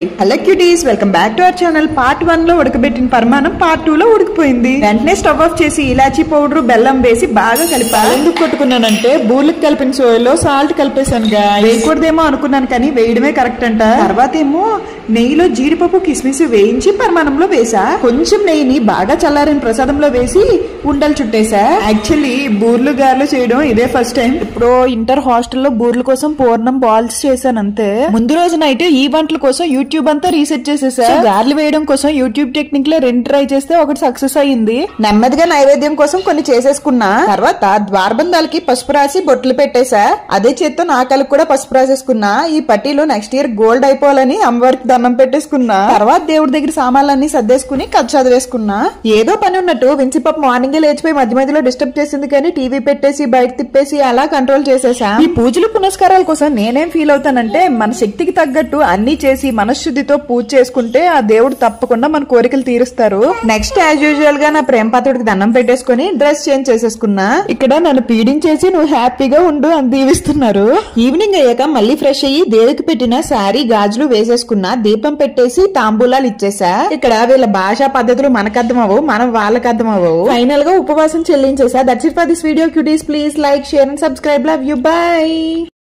Hello cuties, welcome back to our channel. Part 1 లో ఉడకబెట్టిన పరిమాణం పార్ట్ 2 లో ఉడికిపోయింది. వెంటనే స్టవ్ ఆఫ్ చేసి ఇలాచీ పౌడర్, బెల్లం వేసి బాగా కలిపాలి. ఎందుకు కొట్టుకున్నానంటే బూర్లకు కలిపిన సోయలో సాల్ట్ కలిపేశాను. వేయకూడదేమో అనుకున్నాను కానీ వేయడమే కరెక్ట్ అంట. తర్వాత ఏమో నెయ్యిలో జీడిపప్పు, కిస్మిస్ వేయించి పరిమాణంలో వేసా. కొంచెం నెయ్యిని బాగా చల్లారిన ప్రసాదంలో వేసి ఉండలు చుట్టేసా. యాక్చువల్లీ బూర్లు గారెలు చేయడం ఇదే ఫస్ట్ టైం. ఇప్పుడు ఇంటర్ హాస్టల్లో బూర్ల కోసం పూర్ణం బాల్స్ చేశాను అంతే. ముందు రోజు నైట్ ఈ వంటల కోసం యూట్యూబ్ అంతా రీసెర్చ్ చేసేసా. గార్లు వేయడం కోసం యూట్యూబ్ టెక్నిక్ లో 2 ట్రై చేస్తే ఒకటి సక్సెస్ అయ్యింది. నెమ్మదిగా నైవేద్యం కోసం కొన్ని చేసేసుకున్నా. తర్వాత ద్వారబంధాలకి పసుపు రాసి బొట్లు పెట్టేశా. అదే చేత్తో నాకలకు కూడా పసుపు రాసేసుకున్నా. ఈ పట్టీలు నెక్స్ట్ ఇయర్ గోల్డ్ అయిపోవాలని అమ్మవారికి దండం పెట్టేసుకున్నా. తర్వాత దేవుడి దగ్గర సామాన్లన్నీ సర్దేసుకుని కథ చదివేసుకున్నా. ఏదో పని ఉన్నట్టు విన్సిపప్ మార్నింగ్ లేచిపోయి మధ్య మధ్యలో డిస్టర్బ్ చేసింది కానీ టీవీ పెట్టేసి బయట తిప్పేసి అలా కంట్రోల్ చేసేసా. ఈ పూజలు పునస్కారాల కోసం నేనేం ఫీల్ అవుతానంటే మన శక్తికి తగ్గట్టు అన్ని చేసి మనశుద్ధితో పూజ చేసుకుంటే ఆ దేవుడు తప్పకుండా మన కోరికలు తీరుస్తారు. నెక్స్ట్ యాజ్ యూజువల్ గా నా ప్రేమపాత్రుడికి దండం పెట్టేసుకుని డ్రెస్ చేంజ్ చేసేసుకున్నా. ఇక్కడ నన్ను పీడించేసి నువ్వు హ్యాపీగా ఉండు అని దీవిస్తున్నారు. ఈవినింగ్ అయ్యాక మళ్ళీ ఫ్రెష్ అయ్యి దేవుడికి పెట్టిన శారీ, గాజులు వేసేసుకున్నా. దీపం పెట్టేసి తాంబూలాలు ఇచ్చేసా. ఇక్కడ వీళ్ళ భాషా పద్ధతులు మనకు అర్థం అవ్వవు, మనం వాళ్ళకి అర్థం అవ్వవు. ఫైనల్ గా ఉపవాసం చెల్లించేసా. That's it for this video cuties. Please like, share and subscribe. Love you. By.